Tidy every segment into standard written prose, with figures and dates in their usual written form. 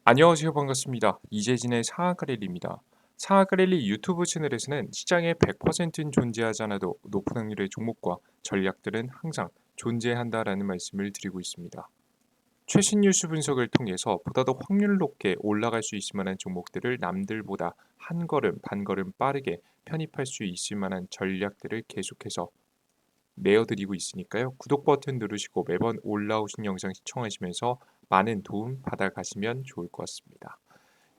안녕하세요. 반갑습니다. 이재진의 상하가렐리입니다. 상하가렐리 유튜브 채널에서는 시장에 100%는 존재하지 않아도 높은 확률의 종목과 전략들은 항상 존재한다라는 말씀을 드리고 있습니다. 최신 뉴스 분석을 통해서 보다 더 확률 높게 올라갈 수 있을 만한 종목들을 남들보다 한 걸음, 반 걸음 빠르게 편입할 수 있을 만한 전략들을 계속해서 내어드리고 있으니까요. 구독 버튼 누르시고 매번 올라오신 영상 시청하시면서 많은 도움 받아가시면 좋을 것 같습니다.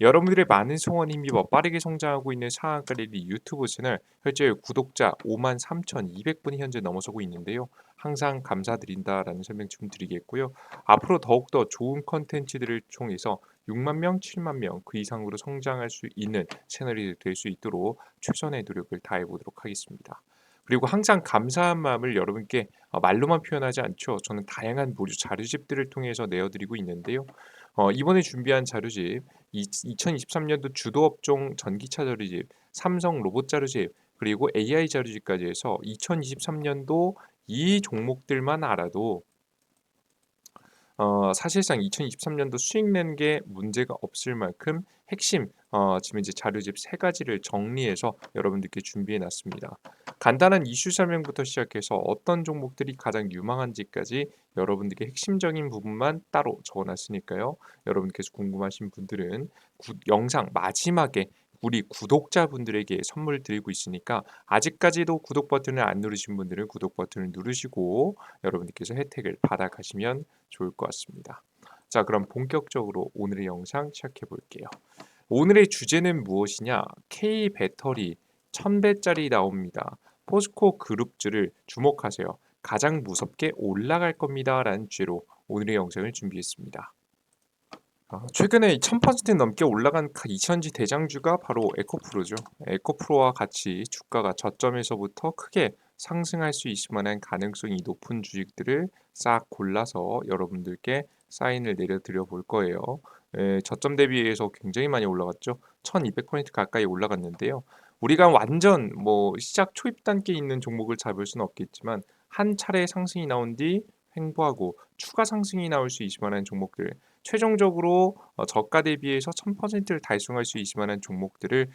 여러분들의 많은 성원 힘입어 빠르게 성장하고 있는 상한가리리 유튜브 채널 현재 구독자 53,200분이 현재 넘어서고 있는데요. 항상 감사드린다라는 설명 좀 드리겠고요. 앞으로 더욱더 좋은 컨텐츠들을 통해서 6만 명, 7만 명 그 이상으로 성장할 수 있는 채널이 될 수 있도록 최선의 노력을 다해 보도록 하겠습니다. 그리고 항상 감사한 마음을 여러분께 말로만 표현하지 않죠. 저는 다양한 무료 자료집들을 통해서 내어드리고 있는데요. 이번에 준비한 자료집 2023년도 주도 업종 전기차 자료집, 삼성 로봇 자료집, 그리고 AI 자료집까지 해서 2023년도 이 종목들만 알아도 사실상 2023년도 수익 낸 게 문제가 없을 만큼 핵심 지금 이제 자료집 세 가지를 정리해서 여러분들께 준비해 놨습니다. 간단한 이슈 설명부터 시작해서 어떤 종목들이 가장 유망한지까지 여러분들께 핵심적인 부분만 따로 적어 놨으니까요. 여러분께서 궁금하신 분들은 영상 마지막에 우리 구독자분들에게 선물 드리고 있으니까 아직까지도 구독 버튼을 안 누르신 분들은 구독 버튼을 누르시고 여러분들께서 혜택을 받아가시면 좋을 것 같습니다. 자, 그럼 본격적으로 오늘의 영상 시작해 볼게요. 오늘의 주제는 무엇이냐? K 배터리 1000배짜리 나옵니다. 포스코 그룹주를 주목하세요. 가장 무섭게 올라갈 겁니다. 라는 주제로 오늘의 영상을 준비했습니다. 최근에 1000% 넘게 올라간 이천지 대장주가 바로 에코프로죠. 에코프로와 같이 주가가 저점에서부터 크게 상승할 수 있을 만한 가능성이 높은 주식들을 싹 골라서 여러분들께 사인을 내려드려 볼 거예요. 저점 대비해서 굉장히 많이 올라갔죠. 1200% 가까이 올라갔는데요. 우리가 완전 시작 초입 단계에 있는 종목을 잡을 수는 없겠지만 한 차례 상승이 나온 뒤 횡보하고 추가 상승이 나올 수 있을 만한 종목들, 최종적으로 저가 대비해서 1000%를 달성할 수 있을 만한 종목들을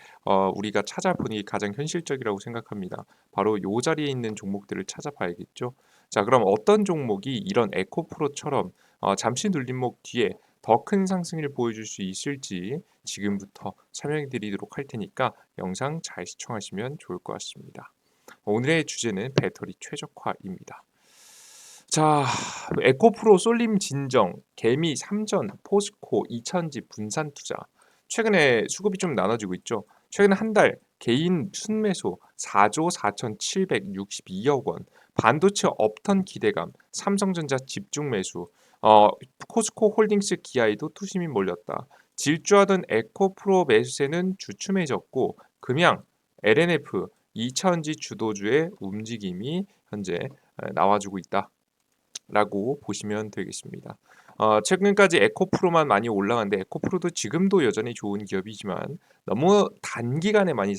우리가 찾아보는 게 가장 현실적이라고 생각합니다. 바로 요 자리에 있는 종목들을 찾아봐야겠죠. 자, 그럼 어떤 종목이 이런 에코프로처럼 잠시 눌림목 뒤에 더 큰 상승을 보여줄 수 있을지 지금부터 설명해 드리도록 할 테니까 영상 잘 시청하시면 좋을 것 같습니다. 오늘의 주제는 배터리 최적화입니다. 자, 에코프로, 솔림 진정, 개미 삼전, 포스코, 이천지, 분산투자. 최근에 수급이 좀 나눠지고 있죠. 최근 한 달 개인 순매수 4조 4,762억 원, 반도체 업턴 기대감, 삼성전자 집중 매수, 포스코 홀딩스 기아에도 투심이 몰렸다. 질주하던 에코프로 매수세는 주춤해졌고 금양, LNF, 이천지 주도주의 움직임이 현재 나와주고 있다. 라고 보시면 되겠습니다. 최근까지 에코프로만 많이 올라갔는데 에코프로도 지금도 여전히 좋은 기업이지만 너무 단기간에 많이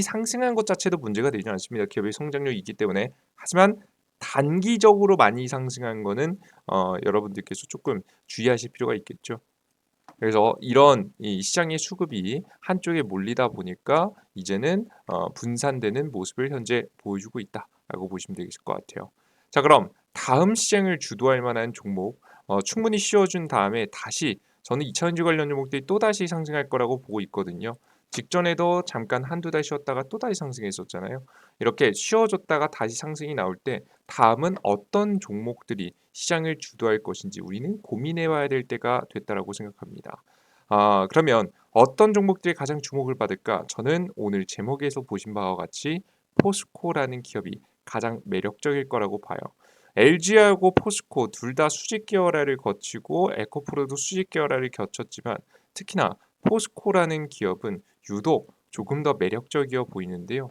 상승한 것 자체도 문제가 되지 않습니다. 기업의 성장력이 있기 때문에. 하지만 단기적으로 많이 상승한 거는 여러분들께서 조금 주의하실 필요가 있겠죠. 그래서 이런 이 시장의 수급이 한쪽에 몰리다 보니까 이제는 분산되는 모습을 현재 보여주고 있다라고 보시면 되겠을 것 같아요. 자, 그럼 다음 시장을 주도할 만한 종목 충분히 쉬어준 다음에 다시 저는 2차전지 관련 종목들이 또다시 상승할 거라고 보고 있거든요. 직전에도 잠깐 한두 달 쉬었다가 또다시 상승했었잖아요. 이렇게 쉬어줬다가 다시 상승이 나올 때 다음은 어떤 종목들이 시장을 주도할 것인지 우리는 고민해 봐야 될 때가 됐다라고 생각합니다. 그러면 어떤 종목들이 가장 주목을 받을까? 저는 오늘 제목에서 보신 바와 같이 포스코라는 기업이 가장 매력적일 거라고 봐요. LG하고 포스코 둘 다 수직 계열화를 거치고 에코프로도 수직 계열화를 거쳤지만 특히나 포스코라는 기업은 유독 조금 더 매력적이어 보이는데요.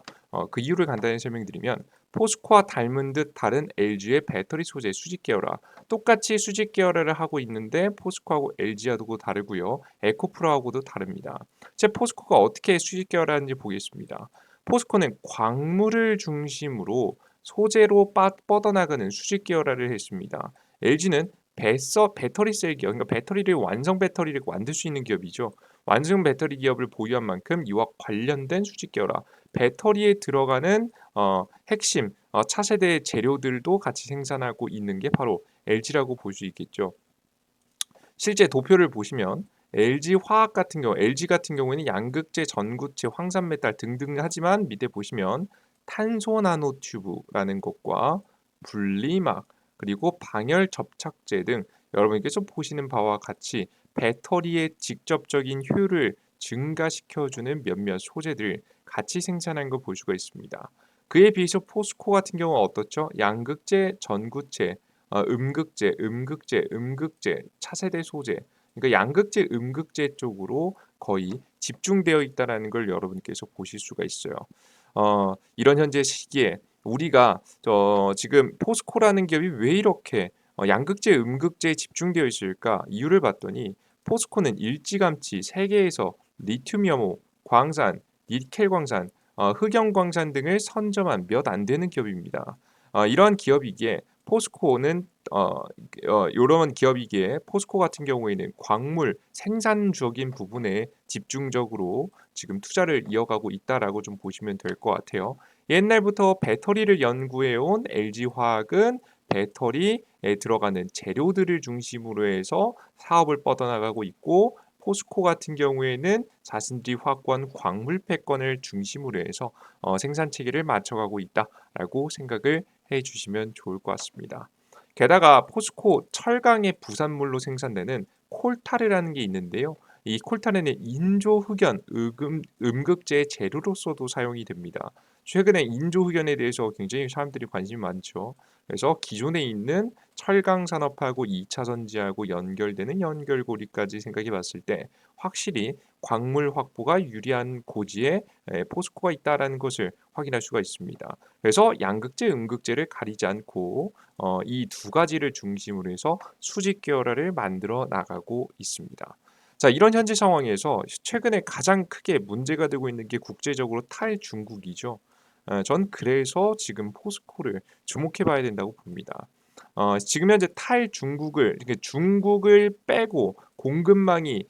그 이유를 간단히 설명드리면 포스코와 닮은 듯 다른 LG의 배터리 소재 수직 계열화, 똑같이 수직 계열화를 하고 있는데 포스코하고 LG하고 다르고요. 에코프로하고도 다릅니다. 제 포스코가 어떻게 수직 계열화하는지 보겠습니다. 포스코는 광물을 중심으로 소재로 뻗어나가는 수직 계열화를 했습니다. LG는 배터리 셀 기업, 그러니까 배터리를 완성 배터리를 만들 수 있는 기업이죠. 완성 배터리 기업을 보유한 만큼 이와 관련된 수직 계열화, 배터리에 들어가는 핵심 차세대 재료들도 같이 생산하고 있는 게 바로 LG라고 볼 수 있겠죠. 실제 도표를 보시면 LG 화학 같은 경우, LG 같은 경우에는 양극재, 전구체, 황산메탈 등등 하지만 밑에 보시면 탄소 나노튜브라는 것과 분리막 그리고 방열 접착제 등 여러분께서 보시는 바와 같이 배터리의 직접적인 효율을 증가시켜주는 몇몇 소재들 같이 생산한 걸 볼 수가 있습니다. 그에 비해서 포스코 같은 경우는 어떻죠? 양극재, 전구체, 음극재, 차세대 소재. 그러니까 양극재, 음극재 쪽으로 거의 집중되어 있다라는 걸 여러분께서 보실 수가 있어요. 이런 현재 시기에 우리가 지금 포스코라는 기업이 왜 이렇게 양극재, 음극재에 집중되어 있을까? 이유를 봤더니 포스코는 일찌감치 세계에서 리튬 염호, 광산, 니켈 광산, 흑연 광산 등을 선점한 몇 안 되는 기업입니다. 이러한 기업이기에 포스코는 이런 기업이기에 포스코 같은 경우에는 광물 생산적인 부분에 집중적으로 지금 투자를 이어가고 있다라고 좀 보시면 될 것 같아요. 옛날부터 배터리를 연구해온 LG화학은 배터리에 들어가는 재료들을 중심으로 해서 사업을 뻗어나가고 있고 포스코 같은 경우에는 자신들이 확보한 광물 패권을 중심으로 해서 생산 체계를 맞춰가고 있다라고 생각을 해주시면 좋을 것 같습니다. 게다가 포스코 철강의 부산물로 생산되는 콜타르라는 게 있는데요. 이 콜타르는 인조 흑연, 음극재의 재료로서도 사용이 됩니다. 최근에 인조 흑연에 대해서 굉장히 사람들이 관심이 많죠. 그래서 기존에 있는 철강 산업하고 2차 전지하고 연결되는 연결고리까지 생각해 봤을 때 확실히 광물 확보가 유리한 고지에 포스코가 있다라는 것을 확인할 수가 있습니다. 그래서 양극재, 음극재를 가리지 않고 이 두 가지를 중심으로 해서 수직 계열화를 만들어 나가고 있습니다. 자, 이런 현재 상황에서 최근에 가장 크게 문제가 되고 있는 게 국제적으로 탈중국이죠. 전 그래서 지금 포스코를 주목해 봐야 된다고 봅니다. 지금 현재 탈중국을 이렇게 중국을 빼고 공급망이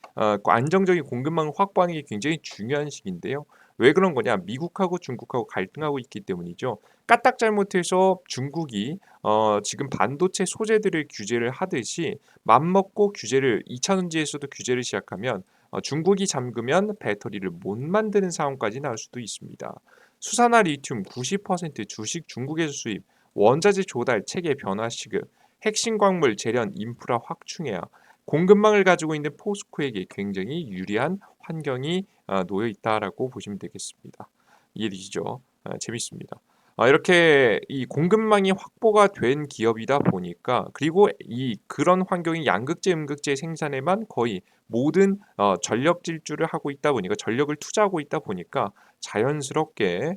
안정적인 공급망을 확보하는 게 굉장히 중요한 시기인데요. 왜 그런 거냐? 미국하고 중국하고 갈등하고 있기 때문이죠. 까딱 잘못해서 중국이 지금 반도체 소재들을 규제를 하듯이 맘먹고 규제를 2차 전지에서도 규제를 시작하면 중국이 잠그면 배터리를 못 만드는 상황까지 나올 수도 있습니다. 수산화 리튬 90% 주식 중국에서 수입, 원자재 조달 체계 변화 시급, 핵심 광물 재련 인프라 확충해야 공급망을 가지고 있는 포스코에게 굉장히 유리한 환경이 놓여 있다라고 보시면 되겠습니다. 이해되시죠? 재밌습니다. 이렇게 이 공급망이 확보가 된 기업이다 보니까 그리고 이 그런 환경이 양극재, 음극재 생산에만 거의 모든 전력 질주를 하고 있다 보니까 전력을 투자하고 있다 보니까 자연스럽게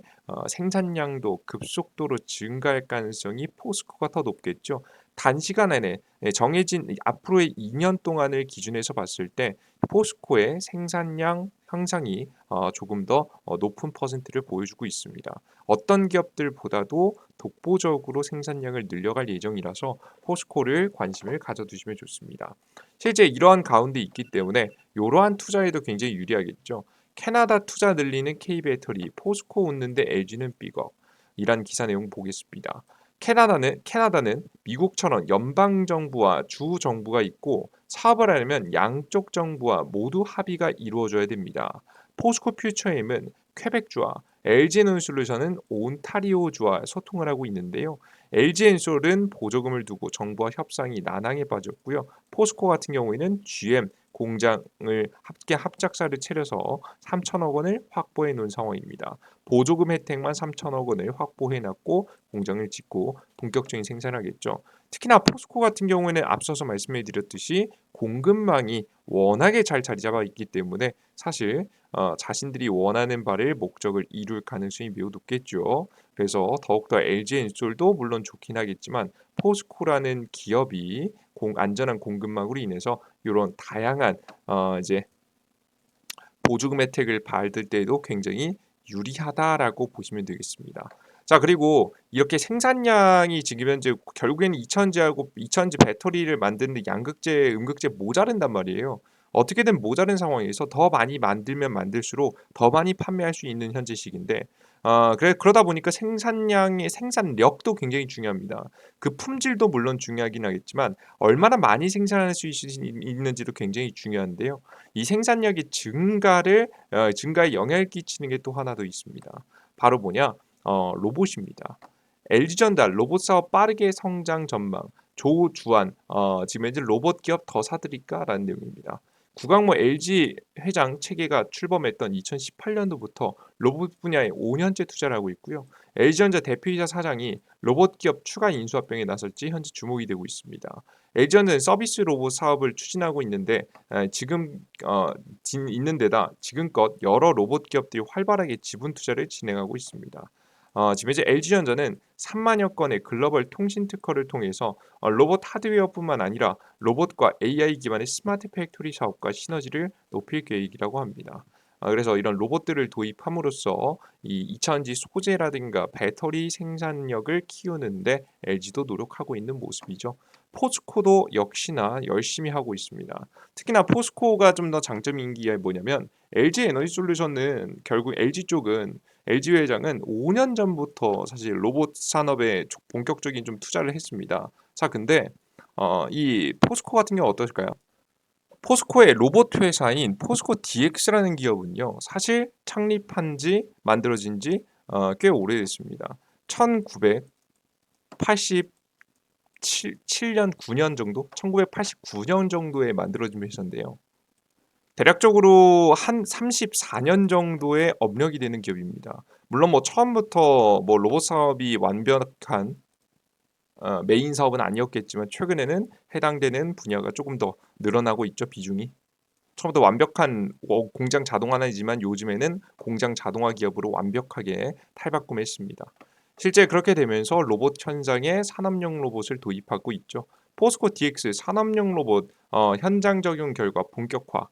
생산량도 급속도로 증가할 가능성이 포스코가 더 높겠죠. 단시간 안에 정해진 앞으로의 2년 동안을 기준해서 봤을 때 포스코의 생산량 향상이 조금 더 높은 퍼센트를 보여주고 있습니다. 어떤 기업들보다도 독보적으로 생산량을 늘려갈 예정이라서 포스코를 관심을 가져두시면 좋습니다. 실제 이러한 가운데 있기 때문에 이러한 투자에도 굉장히 유리하겠죠. 캐나다 투자 늘리는 K배터리, 포스코 웃는데 LG는 삐걱. 이란 기사 내용 보겠습니다. 캐나다는 미국처럼 연방 정부와 주 정부가 있고 사업을 하려면 양쪽 정부와 모두 합의가 이루어져야 됩니다. 포스코 퓨처엠은 퀘벡주와 LG엔솔루션은 온타리오주와 소통을 하고 있는데요. LG엔솔은 보조금을 두고 정부와 협상이 난항에 빠졌고요. 포스코 같은 경우에는 GM 공장을 함께 합작사를 차려서 3천억 원을 확보해 놓은 상황입니다. 보조금 혜택만 3천억 원을 확보해 놨고 공장을 짓고 본격적인 생산을 하겠죠. 특히나 포스코 같은 경우에는 앞서서 말씀해 드렸듯이 공급망이 워낙에 잘 자리 잡아 있기 때문에 사실 자신들이 원하는 바를 목적을 이룰 가능성이 매우 높겠죠. 그래서 더욱더 LG엔솔도 물론 좋긴 하겠지만 포스코라는 기업이 안전한 공급망으로 인해서 이런 다양한 이제 보조금 혜택을 받을 때에도 굉장히 유리하다라고 보시면 되겠습니다. 자, 그리고 이렇게 생산량이 지금 현재 결국에는 이천지 배터리를 만드는 데 양극재, 음극재 모자른단 말이에요. 어떻게든 모자른 상황에서 더 많이 만들면 만들수록 더 많이 판매할 수 있는 현재 시기인데, 그러다 보니까 생산량의 생산력도 굉장히 중요합니다. 그 품질도 물론 중요하긴 하겠지만 얼마나 많이 생산할 수 있는지도 굉장히 중요한데요. 이 생산력의 증가에 영향을 끼치는 게 또 하나 더 있습니다. 바로 뭐냐? 로봇입니다. LG전자 로봇 사업 빠르게 성장 전망. 조주환, 지금 현재 로봇 기업 더 사들일까라는 내용입니다. 구광모 LG 회장 체계가 출범했던 2018년도부터 로봇 분야에 5년째 투자를 하고 있고요. LG전자 대표이사 사장이 로봇 기업 추가 인수합병에 나설지 현재 주목이 되고 있습니다. LG전자는 서비스 로봇 사업을 추진하고 있는데 있는 데다 지금껏 여러 로봇 기업들이 활발하게 지분 투자를 진행하고 있습니다. 지금 이제 LG전자는 3만여 건의 글로벌 통신 특허를 통해서 로봇 하드웨어뿐만 아니라 로봇과 AI 기반의 스마트 팩토리 사업과 시너지를 높일 계획이라고 합니다. 그래서 이런 로봇들을 도입함으로써 이 2차전지 소재라든가 배터리 생산력을 키우는데 LG도 노력하고 있는 모습이죠. 포스코도 역시나 열심히 하고 있습니다. 특히나 포스코가 좀 더 장점인 게 뭐냐면 LG 에너지 솔루션은 결국 LG 쪽은 LG 회장은 5년 전부터 사실 로봇 산업에 본격적인 좀 투자를 했습니다. 자, 근데 이 포스코 같은 경우 어떨까요? 포스코의 로봇 회사인 포스코 DX라는 기업은요, 사실 만들어진 지 꽤 오래됐습니다. 1987년 9년 정도? 1989년 정도에 만들어진 회사인데요. 대략적으로 한 34년 정도의 업력이 되는 기업입니다. 물론 뭐 처음부터 뭐 로봇 사업이 완벽한 메인 사업은 아니었겠지만 최근에는 해당되는 분야가 조금 더 늘어나고 있죠, 비중이. 처음부터 완벽한 공장 자동화이지만 요즘에는 공장 자동화 기업으로 완벽하게 탈바꿈했습니다. 실제 그렇게 되면서 로봇 현장에 산업용 로봇을 도입하고 있죠. 포스코 DX 산업용 로봇 현장 적용 결과 본격화.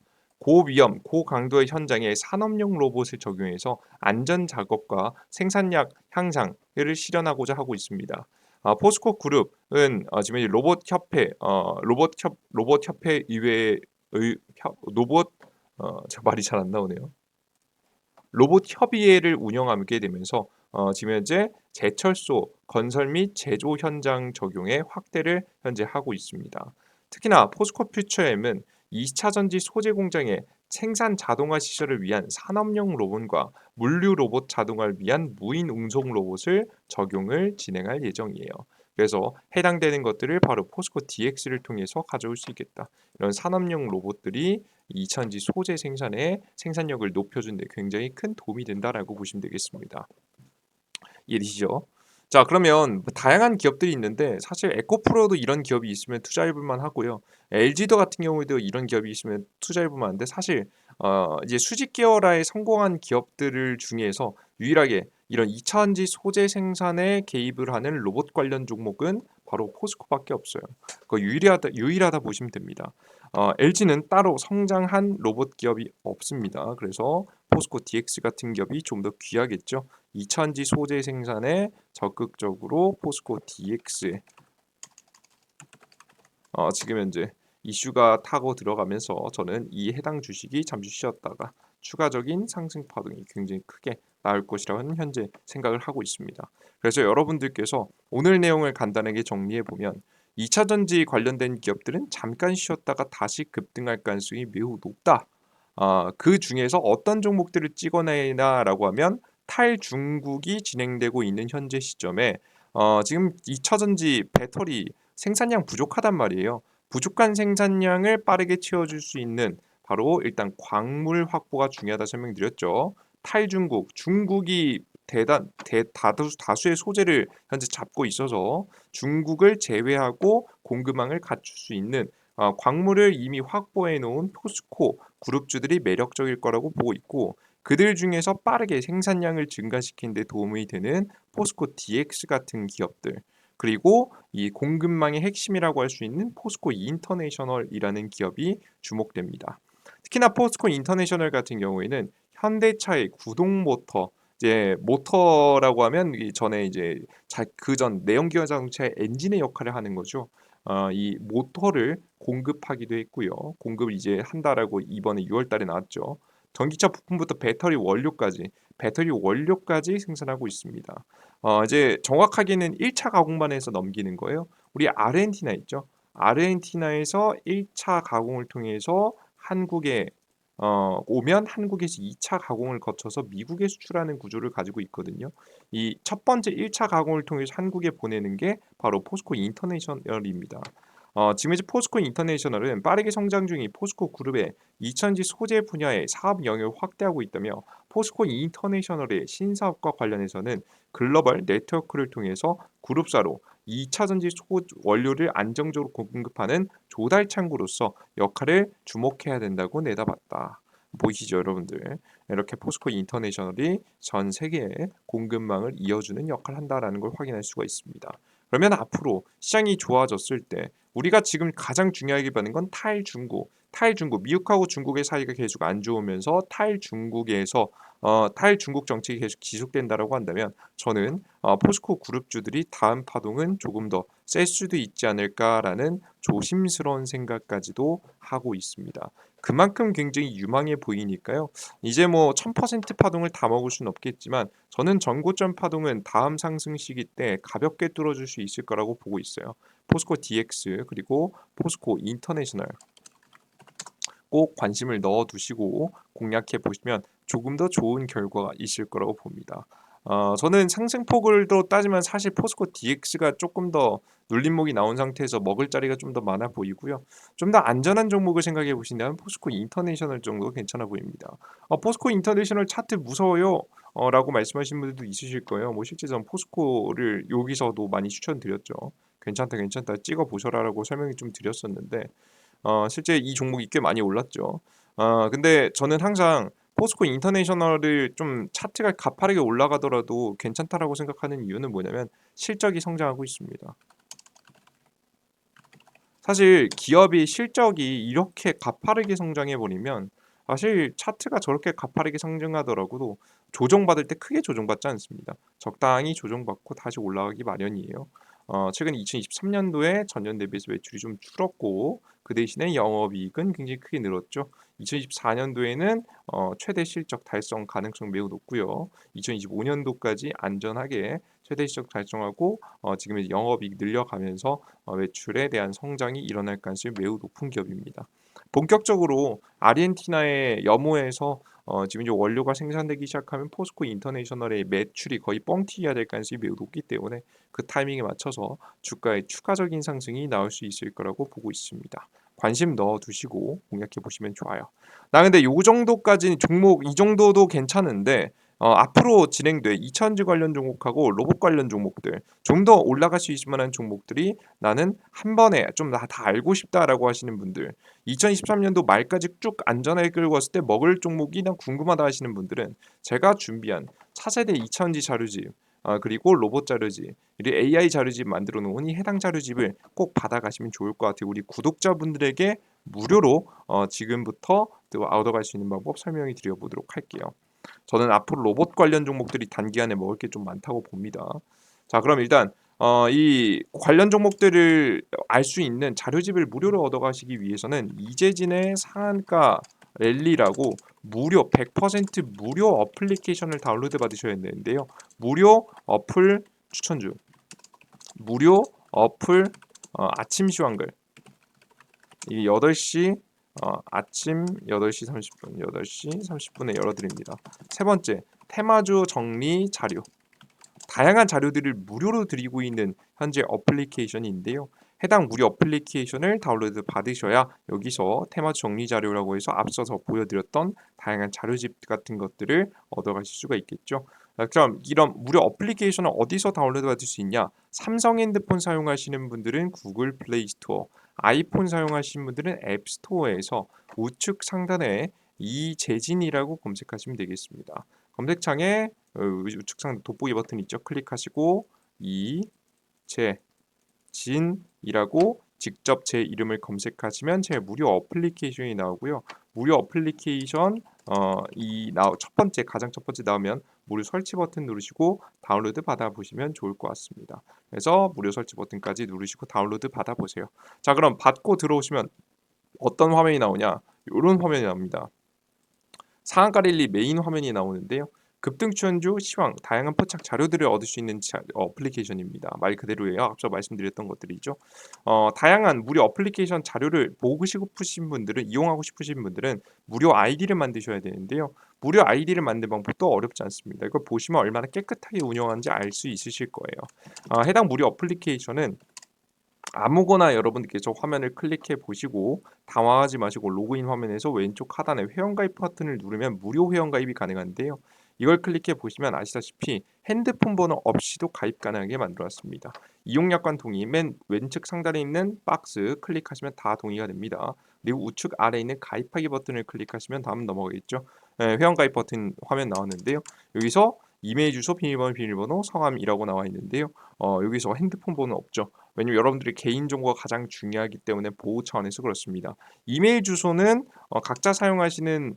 고위험, 고강도의 현장에 산업용 로봇을 적용해서 안전 작업과 생산력 향상을 실현하고자 하고 있습니다. 포스코 그룹은 지금 로봇 협회 이외에 로봇 저 말이 잘 안 나오네요. 로봇 협의회를 운영하게 되면서 지금 현재 제철소 건설 및 제조 현장 적용의 확대를 현재 하고 있습니다. 특히나 포스코 퓨처엠은 2차 전지 소재 공장의 생산 자동화 시설을 위한 산업용 로봇과 물류 로봇 자동화를 위한 무인 운송 로봇을 적용을 진행할 예정이에요. 그래서 해당되는 것들을 바로 포스코 DX를 통해서 가져올 수 있겠다. 이런 산업용 로봇들이 2차전지 소재 생산에 생산력을 높여준 데 굉장히 큰 도움이 된다라고 보시면 되겠습니다. 이해되시죠? 자, 그러면 다양한 기업들이 있는데 사실 에코프로도 이런 기업이 있으면 투자해볼 만하고요. LG도 같은 경우에도 이런 기업이 있으면 투자해볼 만한데 사실 이제 수직 계열화에 성공한 기업들을 중에서 유일하게 이런 2차전지 소재 생산에 개입을 하는 로봇 관련 종목은 바로 포스코밖에 없어요. 그 유일하다 보시면 됩니다. LG는 따로 성장한 로봇 기업이 없습니다. 그래서 포스코 DX 같은 기업이 좀 더 귀하겠죠. 2차전지 소재 생산에 적극적으로 포스코 DX에 지금 현재 이슈가 타고 들어가면서 저는 이 해당 주식이 잠시 쉬었다가 추가적인 상승 파동이 굉장히 크게 나올 것이라는 현재 생각을 하고 있습니다. 그래서 여러분들께서 오늘 내용을 간단하게 정리해 보면 2차 전지 관련된 기업들은 잠깐 쉬었다가 다시 급등할 가능성이 매우 높다. 그 중에서 어떤 종목들을 찍어내나라고 하면 탈중국이 진행되고 있는 현재 시점에 지금 2차 전지 배터리 생산량 부족하단 말이에요. 부족한 생산량을 빠르게 채워줄 수 있는 바로 일단 광물 확보가 중요하다 설명드렸죠. 탈중국, 중국이 다수의 소재를 현재 잡고 있어서 중국을 제외하고 공급망을 갖출 수 있는 광물을 이미 확보해 놓은 포스코 그룹주들이 매력적일 거라고 보고 있고 그들 중에서 빠르게 생산량을 증가시키는 데 도움이 되는 포스코 DX 같은 기업들 그리고 이 공급망의 핵심이라고 할 수 있는 포스코 인터내셔널이라는 기업이 주목됩니다. 특히나 포스코 인터내셔널 같은 경우에는 현대차의 구동 모터 이제 모터라고 하면 이 전에 이제 그전 내연기관 자동차의 엔진의 역할을 하는 거죠. 이 모터를 공급하기도 했고요. 공급을 이제 한다라고 이번에 6월 달에 나왔죠. 전기차 부품부터 배터리 원료까지 생산하고 있습니다. 이제 정확하게는 1차 가공만 해서 넘기는 거예요. 우리 아르헨티나 있죠. 아르헨티나에서 1차 가공을 통해서 한국에 오면 한국에서 2차 가공을 거쳐서 미국에 수출하는 구조를 가지고 있거든요. 이 첫 번째 1차 가공을 통해서 한국에 보내는 게 바로 포스코 인터내셔널입니다. 지금 이제 포스코 인터내셔널은 빠르게 성장 중인 포스코 그룹의 2차전지 소재 분야의 사업 영역을 확대하고 있다며 포스코 인터내셔널의 신사업과 관련해서는 글로벌 네트워크를 통해서 그룹사로 2차전지 원료를 안정적으로 공급하는 조달 창구로서 역할을 주목해야 된다고 내다봤다. 보이시죠, 여러분들? 이렇게 포스코 인터내셔널이 전 세계에 공급망을 이어주는 역할을 한다라는 걸 확인할 수가 있습니다. 그러면 앞으로 시장이 좋아졌을 때 우리가 지금 가장 중요하게 보는 건 탈중국, 미국하고 중국의 사이가 계속 안 좋으면서 탈중국 정책이 계속 지속된다라고 한다면 저는 포스코 그룹주들이 다음 파동은 조금 더 셀 수도 있지 않을까라는 조심스러운 생각까지도 하고 있습니다. 그만큼 굉장히 유망해 보이니까요. 이제 뭐 1000% 파동을 다 먹을 수는 없겠지만 저는 전고점 파동은 다음 상승 시기 때 가볍게 뚫어줄 수 있을 거라고 보고 있어요. 포스코 DX 그리고 포스코 인터내셔널 꼭 관심을 넣어 두시고 공략해 보시면 조금 더 좋은 결과가 있을 거라고 봅니다. 저는 상승폭을 또 따지면 사실 포스코 DX가 조금 더 눌림목이 나온 상태에서 먹을 자리가 좀 더 많아 보이고요. 좀 더 안전한 종목을 생각해 보신다면 포스코 인터내셔널 정도 괜찮아 보입니다. 포스코 인터내셔널 차트 무서워요. 라고 말씀하신 분들도 있으실 거예요. 뭐 실제 전 포스코를 여기서도 많이 추천드렸죠. 괜찮다, 괜찮다, 찍어 보셔라라고 설명을 좀 드렸었는데 실제 이 종목이 꽤 많이 올랐죠. 근데 저는 항상 포스코 인터내셔널을 좀 차트가 가파르게 올라가더라도 괜찮다라고 생각하는 이유는 뭐냐면 실적이 성장하고 있습니다. 사실 기업이 실적이 이렇게 가파르게 성장해 버리면 사실 차트가 저렇게 가파르게 상승하더라도 조정받을 때 크게 조정받지 않습니다. 적당히 조정받고 다시 올라가기 마련이에요. 최근 2023년도에 전년 대비해서 매출이 좀 줄었고 그 대신에 영업이익은 굉장히 크게 늘었죠. 2024년도에는 최대 실적 달성 가능성 매우 높고요. 2025년도까지 안전하게 최대 실적 달성하고 지금 이제 영업이익 늘려가면서 매출에 대한 성장이 일어날 가능성이 매우 높은 기업입니다. 본격적으로 아르헨티나의 염호에서 지금 이제 원료가 생산되기 시작하면 포스코 인터내셔널의 매출이 거의 뻥튀기가 될 가능성이 매우 높기 때문에 그 타이밍에 맞춰서 주가의 추가적인 상승이 나올 수 있을 거라고 보고 있습니다. 관심 넣어 두시고 공략해 보시면 좋아요. 나 근데 요 정도까지 종목 이 정도도 괜찮은데 앞으로 진행돼 2차전지 관련 종목하고 로봇 관련 종목들 좀 더 올라갈 수 있을 만한 종목들이 나는 한 번에 좀 다 알고 싶다라고 하시는 분들 2023년도 말까지 쭉 안전하게 끌고 왔을 때 먹을 종목이 난 궁금하다 하시는 분들은 제가 준비한 차세대 2차전지 자료집 그리고 로봇 자료집 그리고 AI 자료집 만들어 놓은 이 해당 자료집을 꼭 받아가시면 좋을 것 같아요. 우리 구독자분들에게 무료로 지금부터 또 얻어갈 수 있는 방법 설명해 드려보도록 할게요. 저는 앞으로 로봇 관련 종목들이 단기간에 먹을 게 좀 많다고 봅니다. 자, 그럼 일단 이 관련 종목들을 알 수 있는 자료집을 무료로 얻어가시기 위해서는 이재진의 상한가 랠리라고 무료 100% 무료 어플리케이션을 다운로드 받으셔야 되는데요. 무료 어플 추천 중. 무료 어플 아침 시황글 이 8시 아침 8시 30분 8시 30분에 열어드립니다. 세 번째 테마주 정리 자료 다양한 자료들을 무료로 드리고 있는 현재 어플리케이션인데요. 해당 무료 어플리케이션을 다운로드 받으셔야 여기서 테마 정리 자료라고 해서 앞서서 보여드렸던 다양한 자료집 같은 것들을 얻어가실 수가 있겠죠. 그럼 이런 무료 어플리케이션을 어디서 다운로드 받을 수 있냐? 삼성 핸드폰 사용하시는 분들은 구글 플레이 스토어, 아이폰 사용하시는 분들은 앱 스토어에서 우측 상단에 이재진이라고 검색하시면 되겠습니다. 검색창에 우측 상단 돋보기 버튼 있죠? 클릭하시고 이재진이라고 직접 제 이름을 검색하시면 제 무료 어플리케이션이 나오고요. 무료 어플리케이션 첫 번째 가장 첫 번째 나오면 무료 설치 버튼 누르시고 다운로드 받아보시면 좋을 것 같습니다. 그래서 무료 설치 버튼까지 누르시고 다운로드 받아보세요. 자, 그럼 받고 들어오시면 어떤 화면이 나오냐? 이런 화면이 나옵니다. 상한가 랠리 메인 화면이 나오는데요. 급등 추천주, 시황, 다양한 포착 자료들을 얻을 수 있는 어플리케이션입니다. 말 그대로예요. 앞서 말씀드렸던 것들이죠. 다양한 무료 어플리케이션 자료를 보고 싶으신 분들은 이용하고 싶으신 분들은 무료 아이디를 만드셔야 되는데요. 무료 아이디를 만드는 방법도 어렵지 않습니다. 이걸 보시면 얼마나 깨끗하게 운영하는지 알 수 있으실 거예요. 해당 무료 어플리케이션은 아무거나 여러분들께서 화면을 클릭해 보시고 당황하지 마시고 로그인 화면에서 왼쪽 하단에 회원가입 버튼을 누르면 무료 회원가입이 가능한데요. 이걸 클릭해 보시면 아시다시피 핸드폰 번호 없이도 가입 가능하게 만들었습니다. 이용약관 동의 맨 왼측 상단에 있는 박스 클릭하시면 다 동의가 됩니다. 그리고 우측 아래에 있는 가입하기 버튼을 클릭하시면 다음 넘어가겠죠. 회원가입 버튼 화면 나왔는데요. 여기서 이메일 주소, 비밀번호, 성함이라고 나와 있는데요. 여기서 핸드폰 번호 없죠. 왜냐면 여러분들의 개인정보가 가장 중요하기 때문에 보호 차원에서 그렇습니다. 이메일 주소는 각자 사용하시는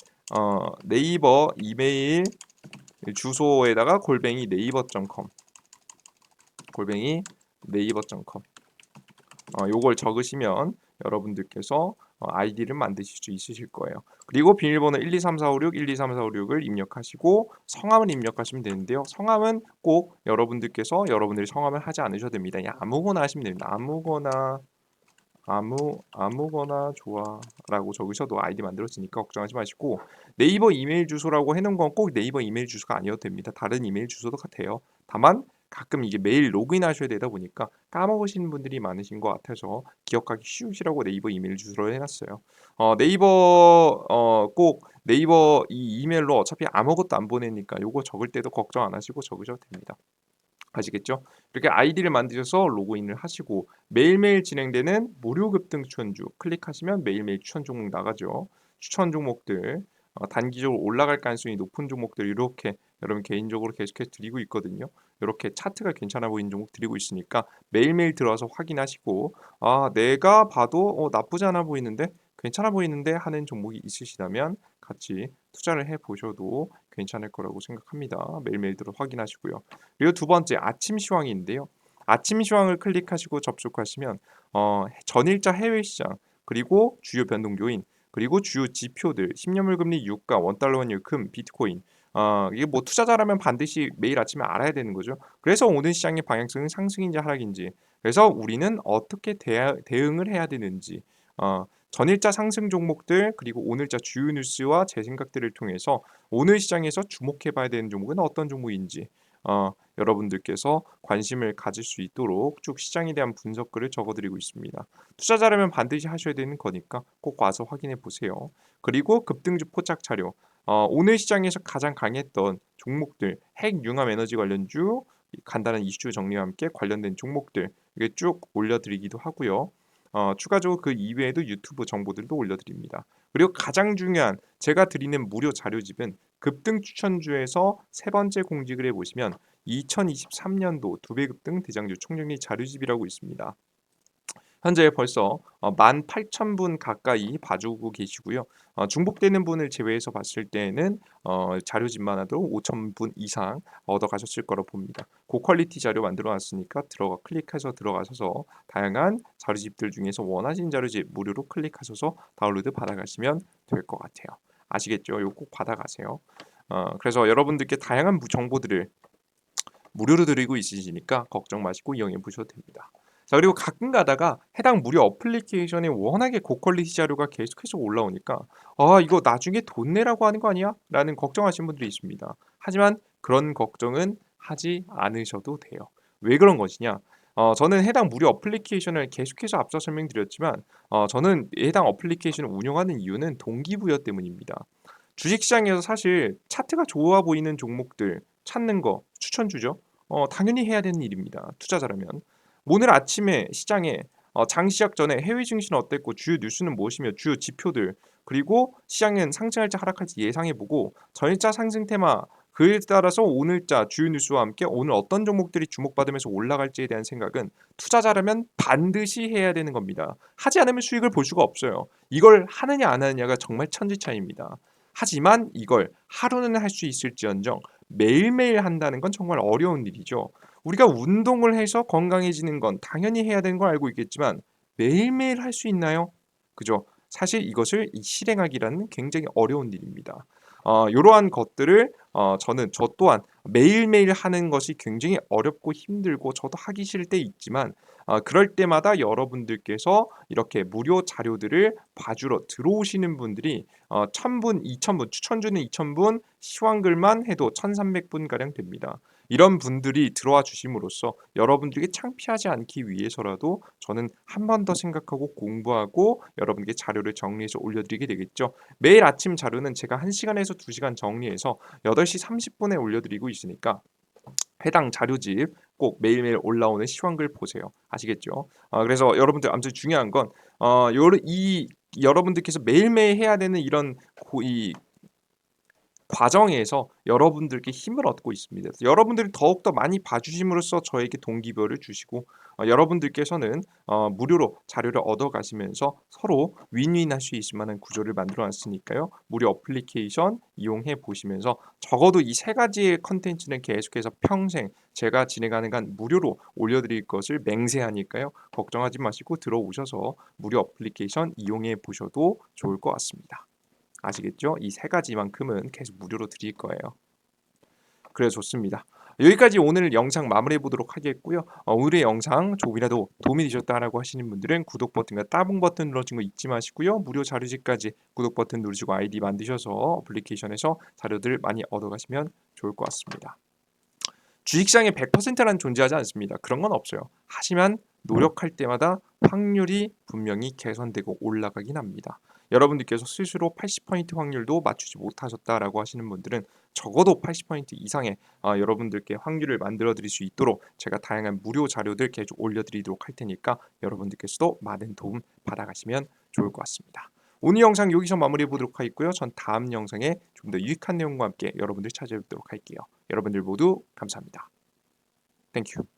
네이버 이메일 주소에다가 골뱅이 네이버.com 요걸 적으시면 여러분들께서 아이디를 만드실 수 있으실 거예요. 그리고 비밀번호 12345612346을 입력하시고 성함을 입력하시면 되는데요. 성함은 꼭 여러분들께서 여러분들의 성함을 하지 않으셔도 됩니다. 그냥 아무거나 하시면 됩니다. 아무거나 좋아라고 적으셔도 아이디 만들어지니까 걱정하지 마시고 네이버 이메일 주소라고 해놓은 건 꼭 네이버 이메일 주소가 아니어도 됩니다. 다른 이메일 주소도 같아요. 다만 가끔 이게 메일 로그인 하셔야 되다 보니까 까먹으시는 분들이 많으신 것 같아서 기억하기 쉬우시라고 네이버 이메일 주소로 해놨어요. 꼭 네이버 이 이메일로 어차피 아무것도 안 보내니까 요거 적을 때도 걱정 안 하시고 적으셔도 됩니다. 아시겠죠? 이렇게 아이디를 만드셔서 로그인을 하시고 매일매일 진행되는 무료 급등 추천주 클릭하시면 매일매일 추천 종목 나가죠. 추천 종목들 단기적으로 올라갈 가능성이 높은 종목들 이렇게 여러분 개인적으로 계속해서 드리고 있거든요. 이렇게 차트가 괜찮아 보이는 종목 드리고 있으니까 매일매일 들어와서 확인하시고 내가 봐도 나쁘지 않아 보이는데 괜찮아 보이는데 하는 종목이 있으시다면 같이 투자를 해 보셔도 괜찮을 거라고 생각합니다. 매일매일 들어 확인하시고요. 그리고 두 번째 아침 시황인데요. 아침 시황을 클릭하시고 접속하시면 전일자 해외 시장 그리고 주요 변동 요인 그리고 주요 지표들 10년물 금리 유가 원달러 환율 금 비트코인 이게 뭐 투자자라면 반드시 매일 아침에 알아야 되는 거죠. 그래서 오늘 시장의 방향성은 상승인지 하락인지 그래서 우리는 어떻게 대응을 해야 되는지 전일자 상승 종목들 그리고 오늘자 주요 뉴스와 제 생각들을 통해서 오늘 시장에서 주목해 봐야 되는 종목은 어떤 종목인지 여러분들께서 관심을 가질 수 있도록 쭉 시장에 대한 분석글을 적어드리고 있습니다. 투자자라면 반드시 하셔야 되는 거니까 꼭 와서 확인해 보세요. 그리고 급등주 포착 자료 오늘 시장에서 가장 강했던 종목들 핵융합 에너지 관련주 간단한 이슈 정리와 함께 관련된 종목들 이게 쭉 올려드리기도 하고요. 추가적으로 그 이외에도 유튜브 정보들도 올려드립니다. 그리고 가장 중요한 제가 드리는 무료 자료집은 급등 추천주에서 세 번째 공직을 해보시면 2023년도 두배 급등 대장주 총정리 자료집이라고 있습니다. 현재 벌써 18,000분 가까이 봐주고 계시고요. 중복되는 분을 제외해서 봤을 때는 자료집만 해도 5,000분 이상 얻어가셨을 거로 봅니다. 고퀄리티 자료 만들어놨으니까 클릭해서 들어가셔서 다양한 자료집들 중에서 원하신 자료집 무료로 클릭하셔서 다운로드 받아가시면 될 것 같아요. 아시겠죠? 이거 꼭 받아가세요. 그래서 여러분들께 다양한 정보들을 무료로 드리고 있으시니까 걱정 마시고 이용해 보셔도 됩니다. 자, 그리고 가끔 가다가 해당 무료 어플리케이션에 워낙에 고퀄리티 자료가 계속해서 올라오니까 이거 나중에 돈 내라고 하는 거 아니야? 라는 걱정하시는 분들이 있습니다. 하지만 그런 걱정은 하지 않으셔도 돼요. 왜 그런 것이냐? 저는 해당 무료 어플리케이션을 계속해서 앞서 설명드렸지만 저는 해당 어플리케이션을 운영하는 이유는 동기부여 때문입니다. 주식시장에서 사실 차트가 좋아 보이는 종목들 찾는 거 추천주죠. 당연히 해야 되는 일입니다. 투자자라면. 오늘 아침에 시장에 장 시작 전에 해외 증시는 어땠고 주요 뉴스는 무엇이며 주요 지표들 그리고 시장은 상승할지 하락할지 예상해보고 전일자 상승 테마 그에 따라서 오늘자 주요 뉴스와 함께 오늘 어떤 종목들이 주목받으면서 올라갈지에 대한 생각은 투자자라면 반드시 해야 되는 겁니다. 하지 않으면 수익을 볼 수가 없어요. 이걸 하느냐 안 하느냐가 정말 천지 차이입니다. 하지만 이걸 하루는 할 수 있을지언정 매일매일 한다는 건 정말 어려운 일이죠. 우리가 운동을 해서 건강해지는 건 당연히 해야 되는 걸 알고 있겠지만 매일매일 할 수 있나요? 그죠? 사실 이것을 실행하기라는 굉장히 어려운 일입니다. 이러한 것들을 저 또한 매일매일 하는 것이 굉장히 어렵고 힘들고 저도 하기 싫을 때 있지만 그럴 때마다 여러분들께서 이렇게 무료 자료들을 봐주러 들어오시는 분들이 1,000분, 2,000분, 추천주는 2,000분, 시황글만 해도 1,300분 가량 됩니다. 이런 분들이 들어와 주심으로써 여러분들에게 창피하지 않기 위해서라도 저는 한 번 더 생각하고 공부하고 여러분에게 자료를 정리해서 올려드리게 되겠죠. 매일 아침 자료는 제가 1시간에서 2시간 정리해서 8시 30분에 올려드리고 있으니까 해당 자료집 꼭 매일매일 올라오는 시황글 보세요. 아시겠죠? 그래서 여러분들 아무튼 중요한 건 여러분들께서 매일매일 해야 되는 이런 이 과정에서 여러분들께 힘을 얻고 있습니다. 여러분들이 더욱더 많이 봐주심으로써 저에게 동기부여를 주시고 여러분들께서는 무료로 자료를 얻어가시면서 서로 윈윈할 수 있을 만한 구조를 만들어놨으니까요. 무료 어플리케이션 이용해 보시면서 적어도 이 세 가지의 컨텐츠는 계속해서 평생 제가 진행하는 간 무료로 올려드릴 것을 맹세하니까요. 걱정하지 마시고 들어오셔서 무료 어플리케이션 이용해 보셔도 좋을 것 같습니다. 아시겠죠? 이 세 가지만큼은 계속 무료로 드릴 거예요. 그래 좋습니다. 여기까지 오늘 영상 마무리해 보도록 하겠고요. 오늘의 영상 조금이라도 도움이 되셨다라고 하시는 분들은 구독 버튼과 따봉 버튼 눌러주는 거 잊지 마시고요. 무료 자료집까지 구독 버튼 누르시고 아이디 만드셔서 어플리케이션에서 자료들 많이 얻어가시면 좋을 것 같습니다. 주식시장에 100%란 존재하지 않습니다. 그런 건 없어요. 하지만 노력할 때마다 확률이 분명히 개선되고 올라가긴 합니다. 여러분들께서 스스로 80% 확률도 맞추지 못하셨다라고 하시는 분들은 적어도 80% 이상의 여러분들께 확률을 만들어 드릴 수 있도록 제가 다양한 무료 자료들 계속 올려드리도록 할 테니까 여러분들께서도 많은 도움 받아가시면 좋을 것 같습니다. 오늘 영상 여기서 마무리해 보도록 하겠고요. 전 다음 영상에 좀 더 유익한 내용과 함께 여러분들 찾아뵙도록 할게요. 여러분들 모두 감사합니다. Thank you.